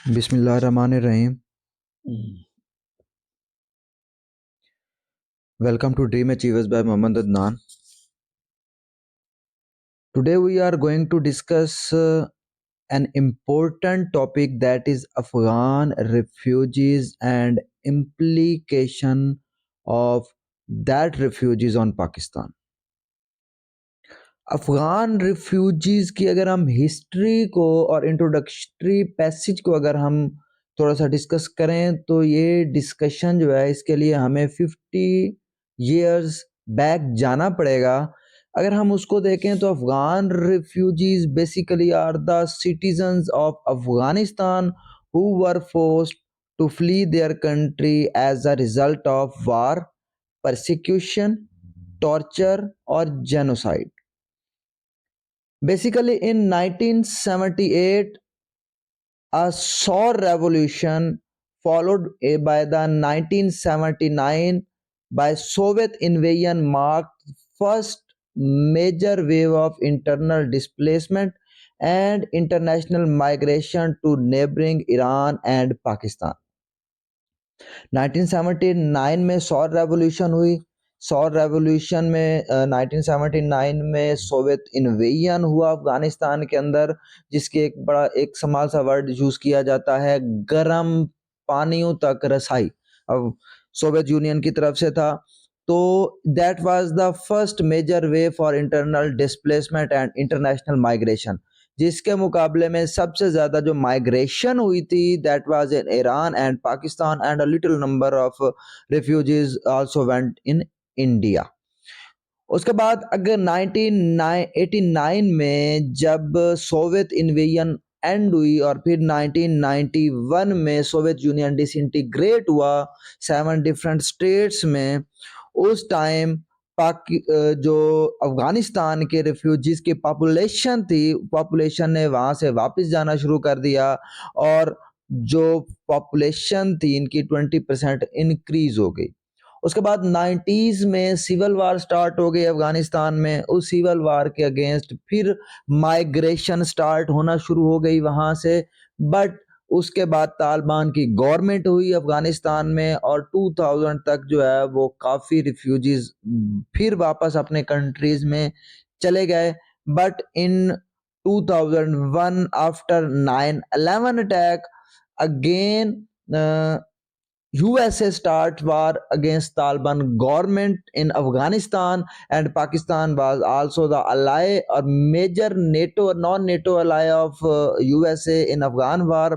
Bismillahirrahmanirrahim. Welcome to Dream Achievers by Mohammad Adnan. Today we are going to discuss an important topic, that is Afghan refugees and implication of that refugees on Pakistan. Afghan refugees की अगर हम history को और introductory passage को अगर हम थोड़ा सा डिस्कस करें तो ये डिस्कशन जो है इसके लिए हमें 50 years बैक जाना पड़ेगा। अगर हम उसको देखें तो Afghan refugees basically are the citizens of Afghanistan who were forced to flee their country as a result of war, persecution, torture or genocide. Basically, in 1978, a Saur revolution followed by the 1979 by Soviet invasion marked first major wave of internal displacement and international migration to neighboring Iran and Pakistan. 1979 में सौर revolution हुई। सौर revolution में 1979 में Soviet invasion हुआ अफगानिस्तान के अंदर, जिसके एक समाल सा वर्ड यूज किया जाता है, गर्म पानियों तक रसाई, अब सोवियत यूनियन की तरफ से था। तो that was the first major way for internal displacement and international migration, जिसके मुकाबले में सबसे ज़्यादा जो माइग्रेशन हुई थी that was in Iran and Pakistan, and a little number of refugees also went in India. उसके बाद अगर 1989 में जब सोवियत इन्वेजन एंड हुई और फिर 1991 में सोवियत यूनियन डिसइंटीग्रेट हुआ 7 डिफरेंट स्टेट्स में, उस टाइम जो अफगानिस्तान के रिफ्यूजीज की पॉपुलेशन थी, पॉपुलेशन ने वहाँ से वापस जाना शुरू कर दिया और जो पॉपुलेशन थी इनकी 20% इंक्रीज हो गई। उसके बाद 90s में सिविल वार स्टार्ट हो गई अफगानिस्तान में। उस सिविल वार के अगेंस्ट फिर माइग्रेशन स्टार्ट होना शुरू हो गई वहाँ से, बट उसके बाद तालिबान की गवर्नमेंट हुई अफगानिस्तान में और 2000 तक जो है वो काफ़ी रिफ्यूजीज फिर वापस अपने कंट्रीज में चले गए। But in 2001 after 9/11 attack again USA start war against Taliban government in Afghanistan, and Pakistan was also the ally or major NATO non-NATO ally of USA in Afghan war।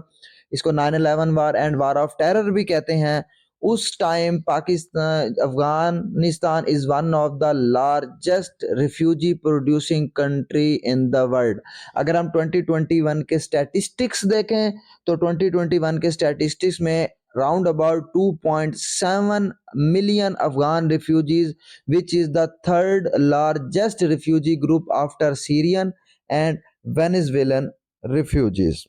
इसको 9/11 war and war of terror भी कहते हैं। उस time Pakistan Afghanistan is one of the largest refugee producing country in the world. अगर हम 2021 के statistics देखें तो 2021 के स्टैटिस्टिक्स में round about 2.7 million Afghan refugees, which is the third largest refugee group after Syrian and Venezuelan refugees।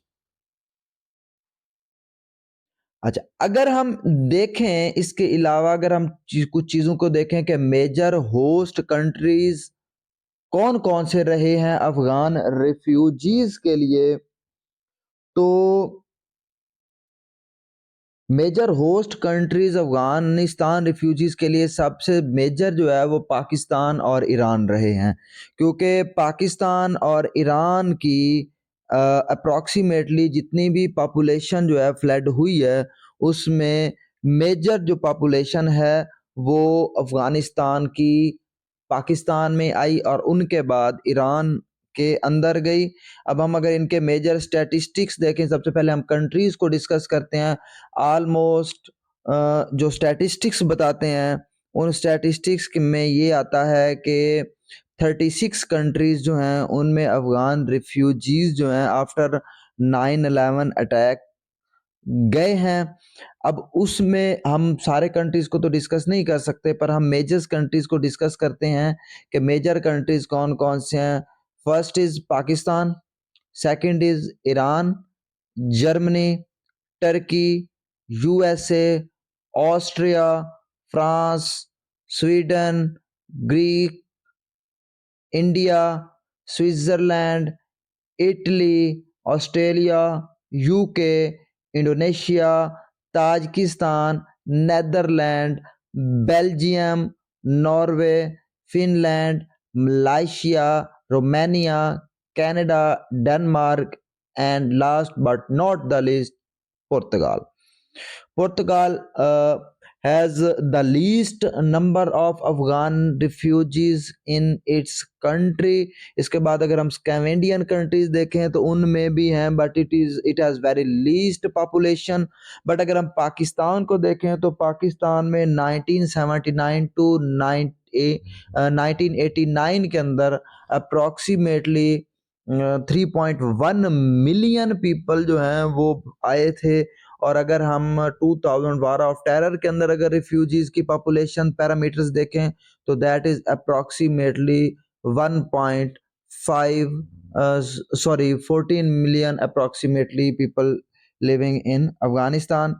अच्छा, अगर हम देखें इसके अलावा अगर हम कुछ चीज़ों को देखें कि मेजर होस्ट कंट्रीज कौन कौन से रहे हैं अफगान रिफ्यूजीज के लिए, तो major host countries Afghanistan refugees के लिए सबसे मेजर जो है वो पाकिस्तान और ईरान रहे हैं, क्योंकि पाकिस्तान और ईरान की अप्रॉक्सीमेटली जितनी भी पॉपुलेशन जो है फ्लड हुई है उसमें मेजर जो पॉपुलेशन है वो अफगानिस्तान की पाकिस्तान में आई और उनके बाद ईरान के अंदर गई। अब हम अगर इनके मेजर स्टैटिस्टिक्स देखें, सबसे पहले हम कंट्रीज़ को डिस्कस करते हैं। ऑलमोस्ट जो स्टैटिस्टिक्स बताते हैं उन स्टैटिस्टिक्स में ये आता है कि 36 कंट्रीज़ जो हैं उनमें अफ़गान रिफ्यूजीज़ जो हैं आफ्टर 9/11 अटैक गए हैं। अब उसमें हम सारे कंट्रीज़ को तो डिस्कस नहीं कर सकते, पर हम मेजर्स कंट्रीज़ को डिस्कस करते हैं कि मेजर कंट्रीज़ कौन कौन से हैं। First is Pakistan, second is Iran, Germany, Turkey, USA, Austria, France, Sweden, Greek, India, Switzerland, Italy, Australia, UK, Indonesia, Tajikistan, Netherland, Belgium, Norway, Finland, Malaysia, Romania, Canada, Denmark, and last but not the least, Portugal. Portugal has the least number of Afghan refugees in its country. इसके बाद अगर हम स्कैवेंडियन countries देखें तो उनमें भी हैं, but it has very least population. But अगर हम पाकिस्तान को देखें तो पाकिस्तान में 1979 टू 1989 के अंदर अप्रॉक्सीमेटली 3.1 मिलियन पीपल जो हैं वो आए थे. और अगर हम 2000 वार ऑफ टेरर के अंदर अगर रिफ्यूजीज की पॉपुलेशन पैरामीटर्स देखें तो that is approximately 14 million approximately people living in Afghanistan.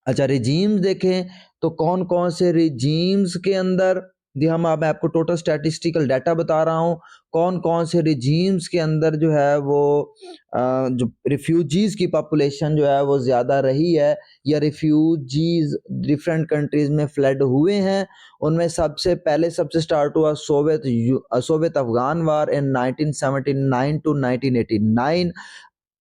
अच्छा, रिजीम्स देखें तो कौन कौन से रिजीम्स के अंदर, जी हम मैं आपको टोटल स्टैटिस्टिकल डाटा बता रहा हूँ, कौन कौन से रिजीम्स के अंदर जो है वो जो रिफ्यूजीज़ की पॉपुलेशन जो है वो ज़्यादा रही है या रिफ्यूजीज़ डिफरेंट कंट्रीज़ में फ्लड हुए हैं. उनमें सबसे पहले सबसे स्टार्ट हुआ Soviet Afghan war in 1979 to 1989.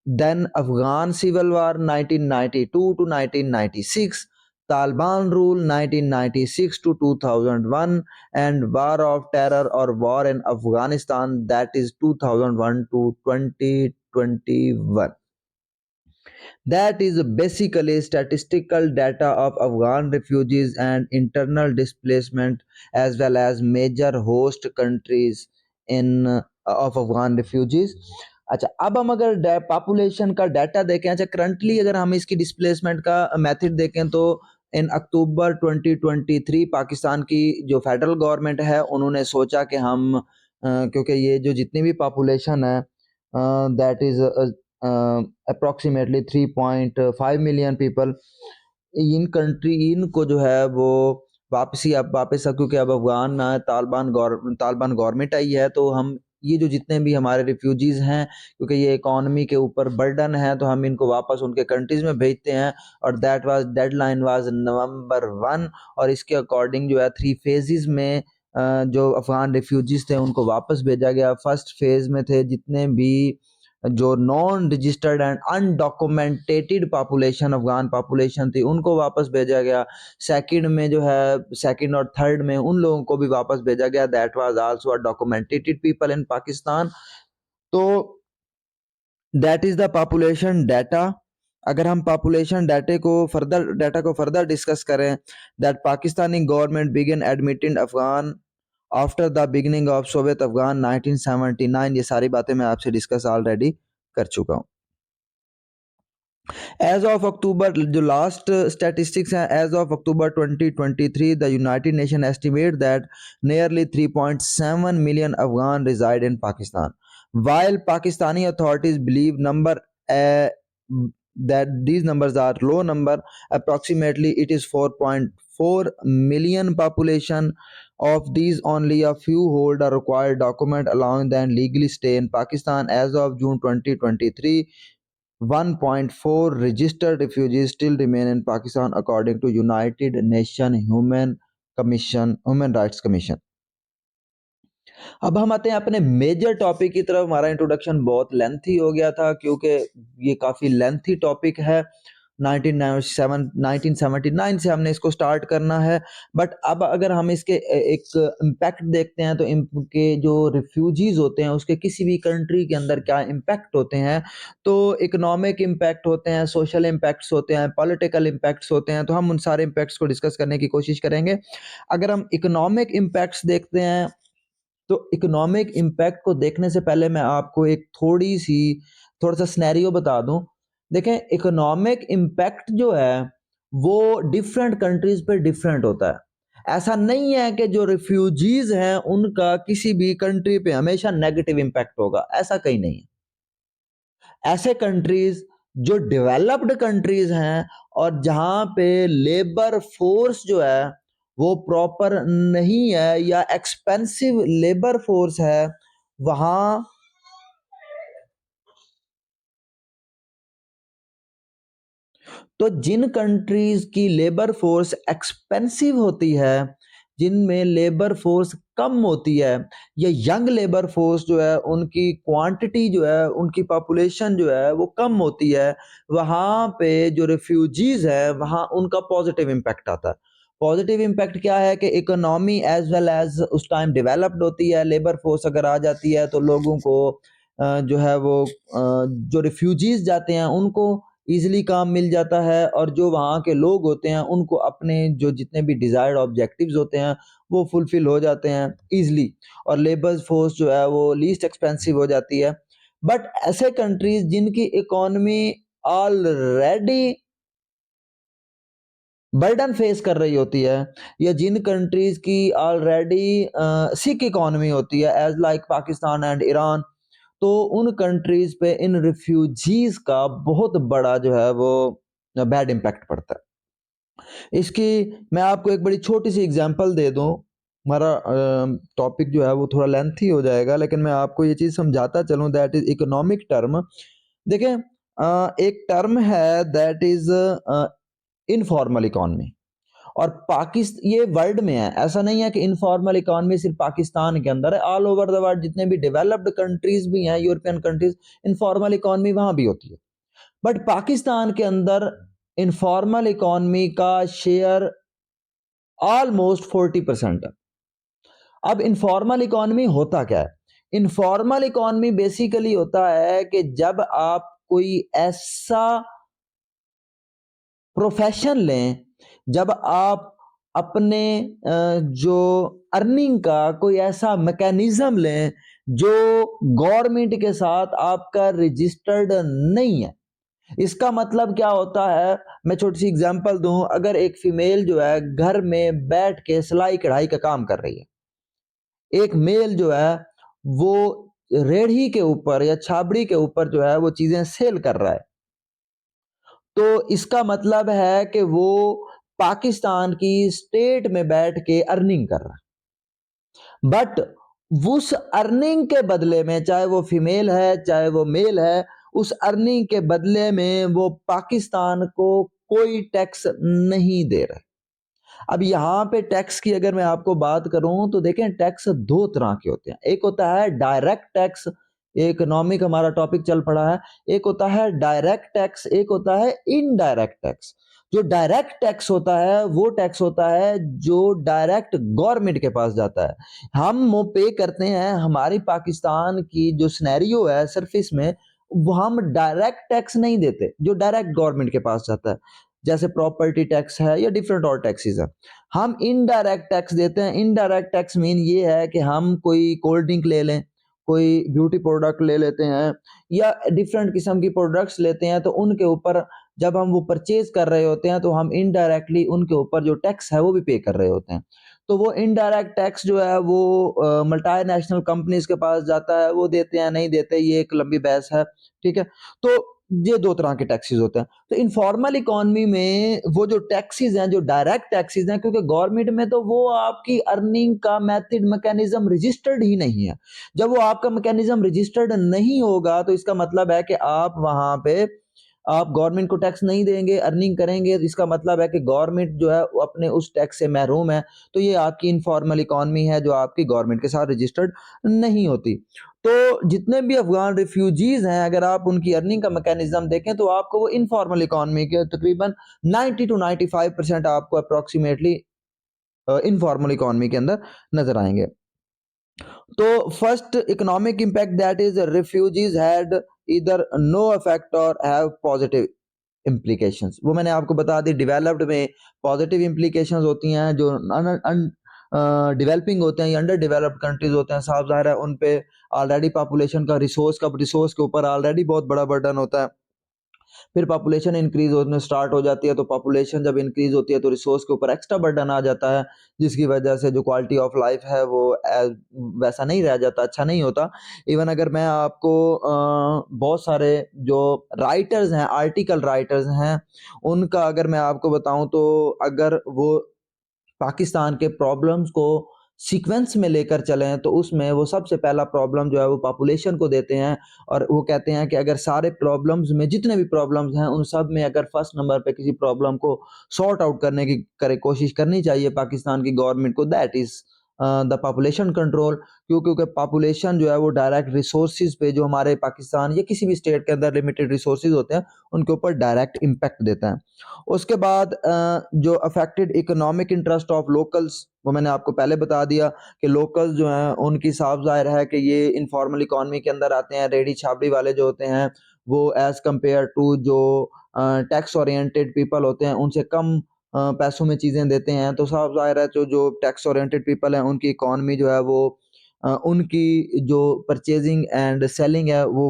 Then Afghan Civil War 1992 to 1996, Taliban rule 1996 to 2001, and War of Terror or War in Afghanistan, that is 2001 to 2021. That is basically statistical data of Afghan refugees and internal displacement as well as major host countries in of Afghan refugees. अच्छा, अब हम अगर population का data देखें, अच्छा currently अगर हम इसकी डिस्प्लेसमेंट का मेथड देखें तो इन अक्टूबर 2023 पाकिस्तान की जो फेडरल गवर्नमेंट है उन्होंने सोचा कि हम क्योंकि ये जो जितनी भी पॉपुलेशन है that is approximately 3.5 million people, इनको जो है वो वापस क्योंकि अब अफगान तालिबान गवर्नमेंट आई है तो हम ये जो जितने भी हमारे रिफ्यूजीज हैं क्योंकि ये इकोनॉमी के ऊपर बर्डन है तो हम इनको वापस उनके कंट्रीज में भेजते हैं. और डेडलाइन वाज नवंबर 1 और इसके अकॉर्डिंग जो है 3 फेजेस में जो अफगान रिफ्यूजीज थे उनको वापस भेजा गया. फर्स्ट फेज में थे जितने भी जो non registered and undocumented population Afghan population थी उनको वापस भेजा गया. सेकंड में जो है सेकंड और थर्ड में उन लोगों को भी वापस भेजा गया that was also documented people in Pakistan. तो that is the population data. अगर हम पॉपुलेशन डाटा को फर्दर डिस्कस करें, that Pakistani government begin admitting Afghan after the beginning of Soviet Afghan 1979. ये सारी बातें मैं आपसे डिस्कस ऑलरेडी कर चुका हूँ. एज ऑफ अक्टूबर जो लास्ट स्टैटिस्टिक्स हैं, as of October 2023 the United Nation estimate that nearly 3.7 million Afghan reside in Pakistan, while Pakistani authorities believe that these numbers are low number. Approximately it is 4.4 million population. Of these, only a few hold a required document allowing them legally stay in Pakistan. As of June 2023, 1.4 registered refugees still remain in Pakistan according to United Nations Human Rights Commission. अब हम आते हैं अपने major topic की तरफ. हमारा introduction बहुत lengthy हो गया था क्योंकि ये काफ़ी लेंथी टॉपिक है. 1979 से हमने इसको स्टार्ट करना है. बट अब अगर हम इसके एक इम्पैक्ट देखते हैं तो इनके जो रिफ्यूजीज होते हैं उसके किसी भी कंट्री के अंदर क्या इम्पैक्ट होते हैं, तो इकोनॉमिक इम्पैक्ट होते हैं, सोशल इम्पैक्ट्स होते हैं, पॉलिटिकल इम्पैक्ट्स होते हैं. तो हम उन सारे इम्पैक्ट्स को डिस्कस करने की कोशिश करेंगे. अगर हम इकोनॉमिक इम्पैक्ट्स देखते हैं तो इकोनॉमिक इम्पैक्ट को देखने से पहले मैं आपको एक थोड़ा सा सिनेरियो बता दूं. देखें, इकोनॉमिक इम्पैक्ट जो है वो डिफरेंट कंट्रीज पे डिफरेंट होता है. ऐसा नहीं है कि जो रिफ्यूजीज हैं उनका किसी भी कंट्री पे हमेशा नेगेटिव इम्पैक्ट होगा, ऐसा कहीं नहीं है. ऐसे कंट्रीज जो डेवलप्ड कंट्रीज हैं और जहां पे लेबर फोर्स जो है वो प्रॉपर नहीं है या एक्सपेंसिव लेबर फोर्स है, वहां तो जिन कंट्रीज की लेबर फोर्स एक्सपेंसिव होती है, जिनमें लेबर फोर्स कम होती है, या यंग लेबर फोर्स जो है उनकी क्वांटिटी जो है, उनकी पॉपुलेशन जो है वो कम होती है, वहाँ पे जो रिफ्यूजीज है वहाँ उनका पॉजिटिव इम्पैक्ट आता है। पॉजिटिव इम्पैक्ट क्या है कि इकोनॉमी एज वेल एज उस टाइम डेवलप्ड होती है। लेबर फोर्स अगर आ जाती है तो लोगों को जो है वो जो रिफ्यूजीज जाते हैं उनको ईजिली काम मिल जाता है, और जो वहाँ के लोग होते हैं उनको अपने जो जितने भी डिजायर्ड ऑब्जेक्टिव्स होते हैं वो फुलफिल हो जाते हैं ईजिली, और लेबर फोर्स जो है वो लीस्ट एक्सपेंसिव हो जाती है। बट ऐसे कंट्रीज जिनकी इकोनॉमी ऑलरेडी बर्डन फेस कर रही होती है, या जिन कंट्रीज की ऑलरेडी सिक इकोनॉमी होती है as like Pakistan and Iran, तो उन कंट्रीज पे इन रिफ्यूजीज का बहुत बड़ा जो है वो बैड इम्पैक्ट पड़ता है। इसकी मैं आपको एक बड़ी छोटी सी एग्जांपल दे दूं। हमारा टॉपिक जो है वो थोड़ा लेंथी हो जाएगा, लेकिन मैं आपको ये चीज समझाता चलूं, दैट इज इकोनॉमिक टर्म। देखें, एक टर्म है दैट इज इनफॉर्मल इकोनॉमी, और पाकिस्तान ये वर्ल्ड में है, ऐसा नहीं है कि इनफॉर्मल इकोनॉमी सिर्फ पाकिस्तान के अंदर है, ऑल ओवर द वर्ल्ड जितने भी डेवलप्ड कंट्रीज भी हैं, यूरोपियन कंट्रीज, इनफॉर्मल इकोनॉमी वहां भी होती है। बट पाकिस्तान के अंदर इनफॉर्मल इकोनॉमी का शेयर ऑलमोस्ट 40% है। अब इनफॉर्मल इकोनॉमी होता क्या है? इनफॉर्मल इकोनॉमी बेसिकली होता है कि जब आप कोई ऐसा प्रोफेशन लें, जब आप अपने जो अर्निंग का कोई ऐसा मैकेनिज्म लें जो गवर्नमेंट के साथ आपका रजिस्टर्ड नहीं है। इसका मतलब क्या होता है, मैं छोटी सी एग्जांपल दूं। अगर एक फीमेल जो है घर में बैठ के सिलाई कढ़ाई का काम कर रही है, एक मेल जो है वो रेढ़ी के ऊपर या छाबड़ी के ऊपर जो है वो चीजें सेल कर रहा है, तो इसका मतलब है कि वो पाकिस्तान की स्टेट में बैठ के अर्निंग कर रहा है। बट उस अर्निंग के बदले में, चाहे वो फीमेल है चाहे वो मेल है, उस अर्निंग के बदले में वो पाकिस्तान को कोई टैक्स नहीं दे रहा। अब यहाँ पे टैक्स की अगर मैं आपको बात करूं तो देखें, टैक्स दो तरह के होते हैं। एक होता है डायरेक्ट टैक्स, इकोनॉमिक हमारा टॉपिक चल पड़ा है। एक होता है डायरेक्ट टैक्स, एक होता है इनडायरेक्ट टैक्स। जो डायरेक्ट टैक्स होता है वो टैक्स होता है जो डायरेक्ट गवर्नमेंट के पास जाता है। हम वो पे करते हैं, हमारी पाकिस्तान की जो सिनेरियो है सरफेस में, वो हम डायरेक्ट टैक्स नहीं देते जो डायरेक्ट गवर्नमेंट के पास जाता है, जैसे प्रॉपर्टी टैक्स है या डिफरेंट और टैक्सेस है। हम इनडायरेक्ट टैक्स देते हैं। इनडायरेक्ट टैक्स मीन ये है कि हम कोई कोल्ड ड्रिंक ले लें, कोई ब्यूटी प्रोडक्ट ले लेते हैं, या डिफरेंट किस्म की प्रोडक्ट्स लेते हैं, तो उनके ऊपर जब हम वो परचेज कर रहे होते हैं तो हम इनडायरेक्टली उनके ऊपर जो टैक्स है वो भी पे कर रहे होते हैं। तो वो इनडायरेक्ट टैक्स जो है वो मल्टीनेशनल कंपनीज के पास जाता है, वो देते हैं नहीं देते, ये एक लंबी बहस है। ठीक है, तो ये दो तरह के टैक्सेस होते हैं। तो इनफॉर्मल इकोनॉमी में वो जो टैक्सेस हैं, जो डायरेक्ट टैक्सेस हैं, क्योंकि गवर्नमेंट में तो वो आपकी अर्निंग का मेथड मैकेनिज्म रजिस्टर्ड ही नहीं है। जब वो आपका मैकेनिज्म रजिस्टर्ड नहीं होगा तो इसका मतलब है कि आप वहां पे आप गवर्नमेंट को टैक्स नहीं देंगे, अर्निंग करेंगे, तो इसका मतलब है कि गवर्नमेंट जो है वो अपने उस टैक्स से महरूम है। तो ये आपकी इनफॉर्मल इकोनॉमी है जो आपकी गवर्नमेंट के साथ रजिस्टर्ड नहीं होती। तो जितने भी अफगान रिफ्यूजीज हैं, अगर आप उनकी अर्निंग का मैकेनिज्म देखें तो आपको वो इनफॉर्मल इकोनॉमी के तकरीबन 90 to 95% आपको अप्रोक्सीमेटली इनफॉर्मल इकोनॉमी के अंदर नजर आएंगे। तो first economic impact that is refugees had इधर नो इफेक्ट और हैव पॉजिटिव इम्प्लीकेशंस। वो मैंने आपको बता दी, डेवलप्ड में पॉजिटिव इम्प्लीकेशंस होती हैं, जो डेवलपिंग होते हैं या अंडर डेवलप्ड कंट्रीज होते हैं, साफ जाहिर है उन पे ऑलरेडी पॉपुलेशन का रिसोर्स के ऊपर ऑलरेडी बहुत बड़ा बर्डन होता है। फिर पॉपुलेशन इंक्रीज होने स्टार्ट हो जाती है, तो पॉपुलेशन जब इंक्रीज होती है तो रिसोर्स के ऊपर एक्स्ट्रा बर्डन आ जाता है, जिसकी वजह से जो क्वालिटी ऑफ लाइफ है वो वैसा नहीं रह जाता, अच्छा नहीं होता। इवन अगर मैं आपको बहुत सारे जो राइटर्स हैं, आर्टिकल राइटर्स हैं, उनका अगर मैं आपको बताऊं, तो अगर वो पाकिस्तान के प्रॉब्लम्स को सीक्वेंस में लेकर चलें तो उसमें वो सबसे पहला प्रॉब्लम जो है वो पॉपुलेशन को देते हैं और वो कहते हैं कि अगर सारे प्रॉब्लम्स में जितने भी प्रॉब्लम्स हैं उन सब में अगर फर्स्ट नंबर पे किसी प्रॉब्लम को सॉर्ट आउट करने की कोशिश करनी चाहिए पाकिस्तान की गवर्नमेंट को, that is the population control. क्योंकि पॉपुलेशन जो है वो डायरेक्ट रिसोर्सेज पे जो हमारे पाकिस्तान या किसी भी स्टेट के अंदर लिमिटेड रिसोर्सेज होते हैं उनके ऊपर डायरेक्ट इम्पैक्ट देता है। उसके बाद जो affected economic interest of locals, वो मैंने आपको पहले बता दिया कि लोकल्स जो हैं उनकी साफ ज़ाहिर है कि ये इनफॉर्मल इकोनॉमी के अंदर आते हैं। रेडी छाबड़ी वाले जो होते हैं वो एज़ कंपेयर टू जो टैक्स ओरिएंटेड पीपल होते हैं उनसे कम पैसों में चीज़ें देते हैं। तो साफ ज़ाहिर है जो टैक्स ओरिएंटेड पीपल हैं उनकी इकोनॉमी जो है वो उनकी जो परचेजिंग एंड सेलिंग है वो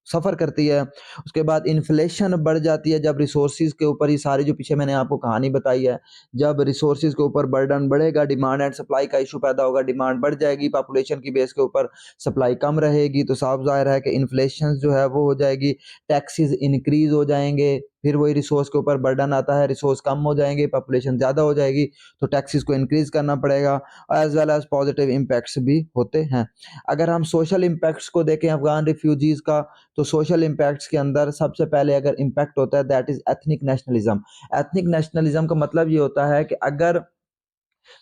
सफ़र करती है। उसके बाद इन्फ्लेशन बढ़ जाती है जब रिसोर्सेज़ के ऊपर, ये सारी जो पीछे मैंने आपको कहानी बताई है, जब रिसोर्सेज़ के ऊपर बर्डन बढ़ेगा, डिमांड एंड सप्लाई का इशू पैदा होगा, डिमांड बढ़ जाएगी, पॉपुलेशन की बेस के ऊपर सप्लाई कम रहेगी, तो साफ ज़ाहिर है कि इन्फ्लेशन जो है वो हो जाएगी, टैक्सेस इंक्रीज़ हो जाएँगे, फिर वही रिसोर्स के ऊपर बर्डन आता है, रिसोर्स कम हो जाएँगे, पॉपुलेशन ज़्यादा हो जाएगी, तो टैक्सेस को इंक्रीज़ करना पड़ेगा, as well as positive impacts भी होते हैं। अगर हम सोशल इम्पैक्ट्स को देखें अफ़गान रिफ्यूजीज़ का, तो सोशल इम्पैक्ट्स के अंदर सबसे पहले अगर इम्पैक्ट होता है that is ethnic nationalism. Ethnic nationalism का मतलब ये होता है कि अगर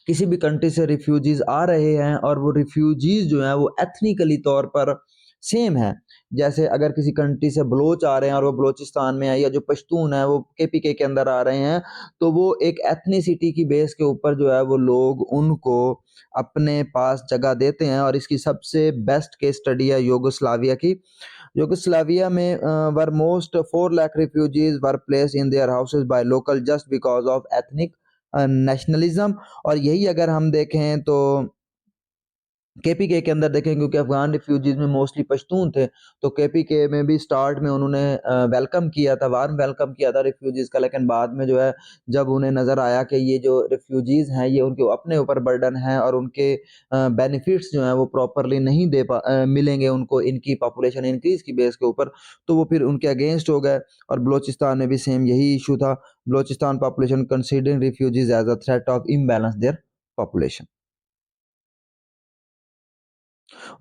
किसी भी कंट्री से रिफ्यूजीज आ रहे हैं और वो रिफ्यूजीज जो हैं वो एथनिकली तौर पर सेम है, जैसे अगर किसी कंट्री से बलोच आ रहे हैं और वो बलोचिस्तान में है, या जो पश्तून है वो केपीके के अंदर आ रहे हैं, तो वो एक एथनिसिटी की बेस के ऊपर जो है वो लोग उनको अपने पास जगह देते हैं। और इसकी सबसे बेस्ट केस स्टडी है यूगोस्लाविया की। यूगोस्लाविया में वर most 4 lakh refugees were place in their houses by local just because of ethnic nationalism. और यही अगर हम देखें तो केपीके के अंदर देखें, क्योंकि अफगान रिफ्यूजीज में मोस्टली पश्तून थे, तो केपीके में भी स्टार्ट में उन्होंने वेलकम किया था, वार्म वेलकम किया था रिफ्यूजीज का, लेकिन बाद में जो है जब उन्हें नज़र आया कि ये जो रिफ्यूजीज हैं ये उनके अपने ऊपर बर्डन है और उनके बेनिफिट्स जो हैं वो प्रॉपरली नहीं मिलेंगे उनको इनकी पॉपुलेशन इंक्रीज की बेस के ऊपर, तो वो फिर उनके अगेंस्ट हो गए। और बलोचिस्तान में भी सेम यही इशू था। Balochistan population considering refugees as a threat of imbalance their population.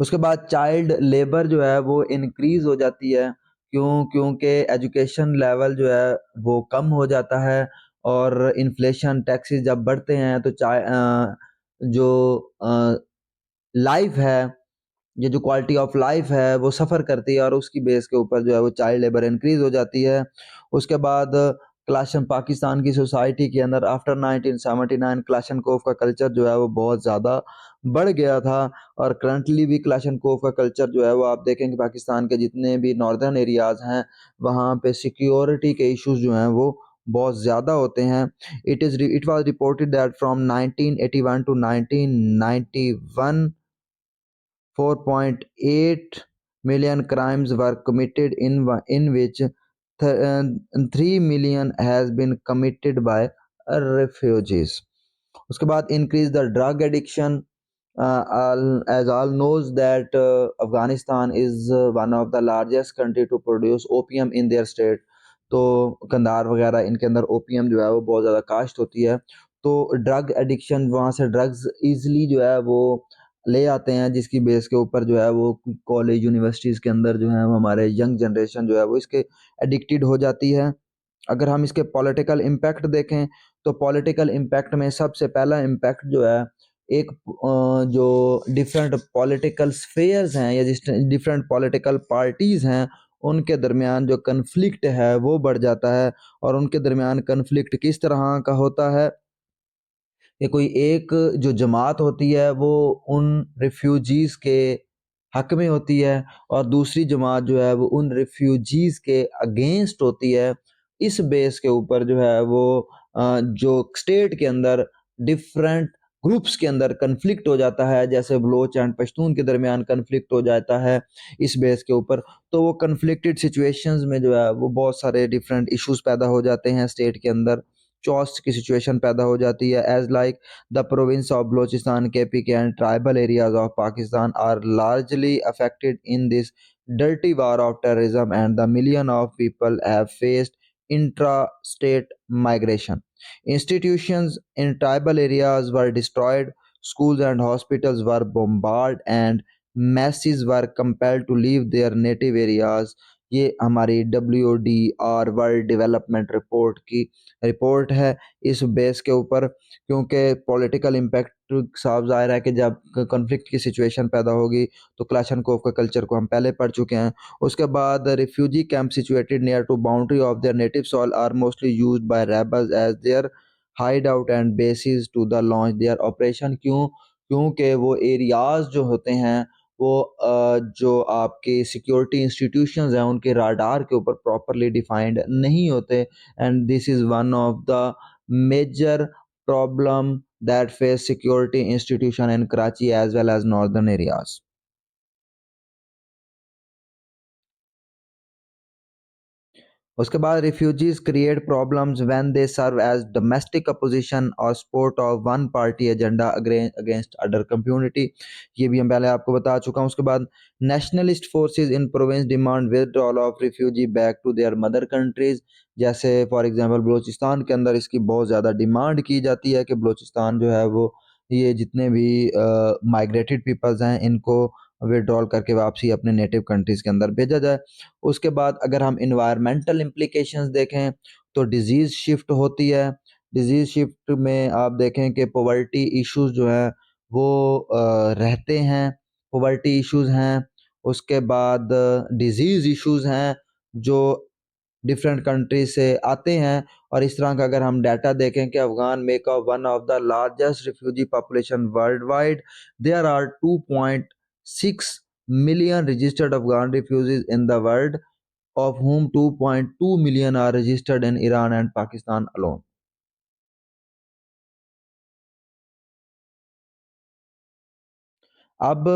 उसके बाद चाइल्ड लेबर जो है वो इंक्रीज़ हो जाती है, क्योंकि एजुकेशन लेवल जो है वो कम हो जाता है और इन्फ्लेशन टैक्सेस जब बढ़ते हैं तो जो लाइफ है, ये जो क्वालिटी ऑफ लाइफ है वो सफ़र करती है और उसकी बेस के ऊपर जो है वो चाइल्ड लेबर इंक्रीज़ हो जाती है। उसके बाद क्लाशन पाकिस्तान की सोसाइटी के अंदर आफ्टर 1979 क्लाशनकोफ का कल्चर जो है वो बहुत ज़्यादा बढ़ गया था। और करंटली भी क्लाशनकोफ का कल्चर जो है वो आप देखेंगे पाकिस्तान के जितने भी नॉर्दर्न एरियाज़ हैं वहाँ पे सिक्योरिटी के इश्यूज़ जो हैं वो बहुत ज़्यादा होते हैं। It was reported that from 1981 to 1991 4.8 million crimes were committed in which 3 million has been committed by refugees. उसके बाद increase the drug addiction. As all knows that Afghanistan is one of the largest country to produce opium in their state. तो कंधार वगैरह इनके अंदर OPM जो है वो बहुत ज़्यादा काश्त होती है, तो ड्रग एडिक्शन, वहाँ से ड्रग्स ईजिली जो है वो ले आते हैं, जिसकी बेस के ऊपर जो है वो कॉलेज यूनिवर्सिटीज़ के अंदर जो है वो हमारे यंग जनरेशन जो है वो इसके एडिक्टेड हो जाती है। अगर हम इसके पॉलिटिकल इम्पैक्ट देखें तो पॉलिटिकल इम्पैक्ट में सबसे पहला इम्पैक्ट जो है एक जो डिफरेंट पॉलिटिकल स्फेयर्स हैं या जिस डिफरेंट पॉलिटिकल पार्टीज़ हैं उनके दरमियान जो कन्फ्लिक्ट है वो बढ़ जाता है। और उनके दरमियान कन्फ्लिक्ट किस तरह का होता है कि कोई एक जो जमात होती है वो उन रिफ्यूजीज़ के हक में होती है और दूसरी जमात जो है वो उन रिफ्यूजीज़ के अगेंस्ट होती है। इस बेस के ऊपर जो है वो जो स्टेट के अंदर डिफरेंट ग्रुप्स के अंदर कन्फ्लिक्ट हो जाता है, जैसे बलोच एंड पश्तून के दरमियान कन्फ्लिक्ट हो जाता है इस बेस के ऊपर। तो वो कन्फ्लिक्टेड सिचुएशंस में जो है वो बहुत सारे डिफरेंट इश्यूज पैदा हो जाते हैं स्टेट के अंदर, चॉस की सिचुएशन पैदा हो जाती है। As like the province of Balochistan, KPK and tribal areas of Pakistan are largely affected in this dirty war of terrorism, and the million of people have faced intra-state migration. Institutions in tribal areas were destroyed, schools and hospitals were bombarded and masses were compelled to leave their native areas। ये हमारी WOD world development report की report है इस base के ऊपर, क्योंकि political impact साफ ज़ाहिर है कि जब कॉन्फ्लिक्ट की सिचुएशन पैदा होगी तो क्लाशनकोव का कल्चर को हम पहले पढ़ चुके हैं। उसके बाद refugee camp situated near to boundary of their native soil are mostly used by rebels as their hide out and basis to the launch their operation. क्योंकि वो एरियाज जो होते हैं वो जो आपके सिक्योरिटी इंस्टीट्यूशंस हैं उनके राडार के ऊपर प्रॉपरली डिफाइंड नहीं होते, and this is one of the major problem that face security institution in Karachi as well as northern areas। उसके बाद refugees create problems when they serve as domestic opposition और support of one party agenda against other community. ये भी हम पहले आपको बता चुका हूँ। उसके बाद nationalist forces in province demand withdrawal of refugee back to their mother countries. जैसे फॉर एग्जांपल बलूचिस्तान के अंदर इसकी बहुत ज़्यादा डिमांड की जाती है कि बलूचिस्तान जो है वो ये जितने भी माइग्रेटेड पीपल्स हैं इनको विड्रॉल करके वापसी अपने नेटिव कंट्रीज़ के अंदर भेजा जाए। उसके बाद अगर हम इन्वायरमेंटल इम्प्लीकेशंस देखें तो डिजीज़ शिफ्ट होती है। डिजीज़ शिफ्ट में आप देखें कि पॉवर्टी इश्यूज जो हैं वो रहते हैं, पॉवर्टी इश्यूज हैं। उसके बाद डिजीज़ इश्यूज हैं जो डिफरेंट कंट्री से आते हैं। और इस तरह का अगर हम डाटा देखें कि Afghan make up one of the largest refugee population worldwide. There are 2.6 million registered Afghan refugees in the world, of whom 2.2 million are registered in Iran and Pakistan alone। अब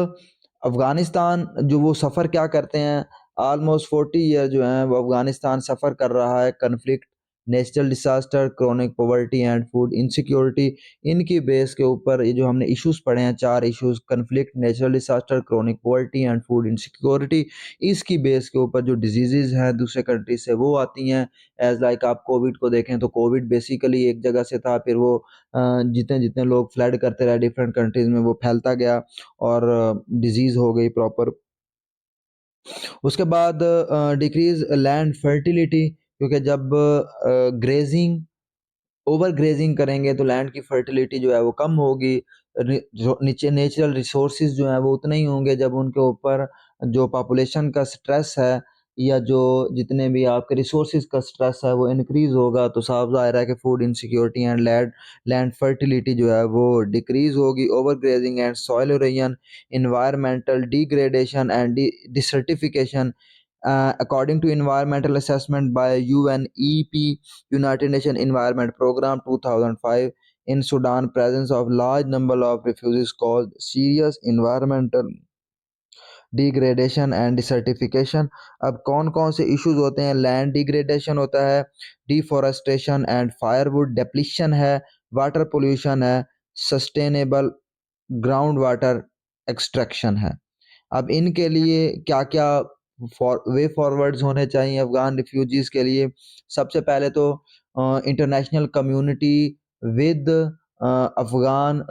अफ़गानिस्तान जो वो सफ़र क्या करते हैं, ऑलमोस्ट 40 ईयर जो हैं वो अफ़गानिस्तान सफ़र कर रहा है conflict, natural disaster, chronic poverty and food insecurity. इनकी बेस के ऊपर ये जो हमने इश्यूज़ पढ़े हैं 4 issues, conflict, natural disaster, chronic poverty and food insecurity, इसकी बेस के ऊपर जो डिजीज़ेज़ हैं दूसरे कंट्री से वो आती हैं। एज़ लाइक आप कोविड को देखें तो कोविड बेसिकली एक जगह से था, फिर वो जितने लोग फ्लड करते रहे डिफरेंट कंट्रीज़ में वो फैलता गया और डिजीज़ हो गई प्रॉपर। उसके बाद डिक्रीज़ लैंड फर्टिलिटी, क्योंकि जब ग्रेजिंग ओवर ग्रेजिंग करेंगे तो लैंड की फर्टिलिटी जो है वो कम होगी। जो नीचे नेचुरल रिसोर्सेज जो हैं वो उतने ही होंगे। जब उनके ऊपर जो पॉपुलेशन का स्ट्रेस है या जो जितने भी आपके रिसोर्सेज का स्ट्रेस है वो इंक्रीज़ होगा तो साफ ज़ाहिर है कि food insecurity and land fertility जो है वो डिक्रीज़ होगी। Over grazing and soil erosion, environmental degradation and desertification. According to environmental assessment by UNEP, United Nations Environment Program 2005, in Sudan, presence of large number of refugees caused serious environmental degradation and desertification. अब कौन कौन से issues होते हैं, land degradation होता है, deforestation and firewood depletion है, water pollution है, सस्टेनेबल ग्राउंड वाटर एक्सट्रैक्शन है। अब इनके लिए क्या क्या वे फॉरवर्ड्स होने चाहिए अफ़गान रिफ्यूजीज़ के लिए। सबसे पहले तो इंटरनेशनल कम्युनिटी विद अफ़गान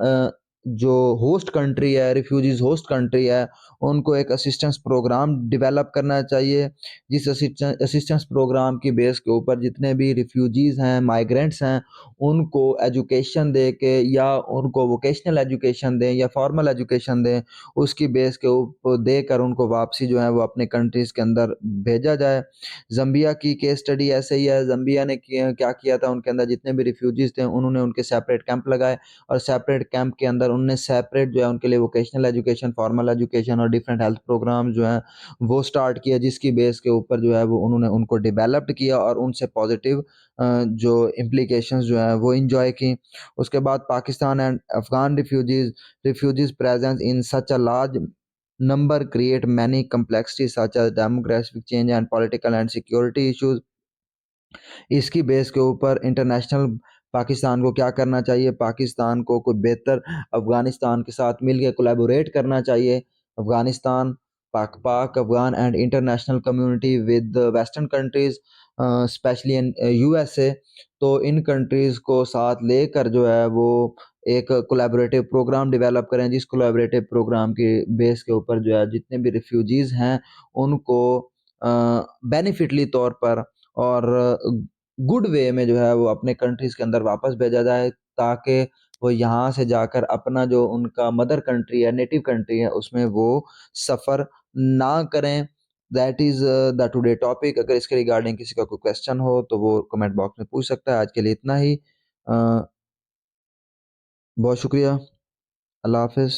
जो होस्ट कंट्री है, रिफ्यूजीज़ होस्ट कंट्री है, उनको एक असिस्टेंस प्रोग्राम डेवलप करना चाहिए। जिस असिस्टेंस प्रोग्राम की बेस के ऊपर जितने भी रिफ्यूजीज़ हैं, माइग्रेंट्स हैं, उनको एजुकेशन दे के या उनको वोकेशनल एजुकेशन दें या फॉर्मल एजुकेशन दें, उसकी बेस के ऊपर देकर उनको वापसी जो है वो अपने कंट्रीज़ के अंदर भेजा जाए। ज़म्बिया की केस स्टडी ऐसे ही है। ज़म्बिया ने क्या किया था, उनके अंदर जितने भी रिफ्यूजीज़ थे उन्होंने उनके सेपरेट कैंप लगाए और सेपरेट कैंप के अंदर उन्होंने सेपरेट जो है उनके लिए वोकेशनल एजुकेशन, फॉर्मल एजुकेशन और डिफरेंट हेल्थ प्रोग्राम जो हैं वो स्टार्ट किया, जिसकी बेस के ऊपर जो है वो उन्होंने उनको डेवलप्ड किया और उनसे पॉजिटिव जो इम्प्लीकेशंस जो हैं वो इंजॉय की। उसके बाद Pakistan and Afghan refugees presence in such a large number create many complexities such as demographic change and political and security issues। इसकी बेस के ऊपर इंटरनेशनल पाकिस्तान को क्या करना चाहिए, पाकिस्तान को कोई बेहतर अफ़गानिस्तान के साथ मिल के कोलैबोरेट करना चाहिए। अफ़गानिस्तान, पाक Afghan and international community with western countries specially in USA। तो इन कंट्रीज़ को साथ लेकर जो है वो एक कोलैबोरेटिव प्रोग्राम डेवलप करें, जिस कोलैबोरेटिव प्रोग्राम के बेस के ऊपर जो है जितने भी रिफ्यूजीज़ हैं उनको बेनिफिटली तौर पर और गुड वे में जो है वो अपने कंट्रीज़ के अंदर वापस भेजा जाए, ताकि वो यहाँ से जाकर अपना जो उनका मदर कंट्री है, नेटिव कंट्री है, उसमें वो सफ़र ना करें। That is the today topic. अगर इसके रिगार्डिंग किसी का कोई क्वेश्चन हो तो वो कमेंट बॉक्स में पूछ सकता है। आज के लिए इतना ही। बहुत शुक्रिया। अल्लाह हाफ़िज़।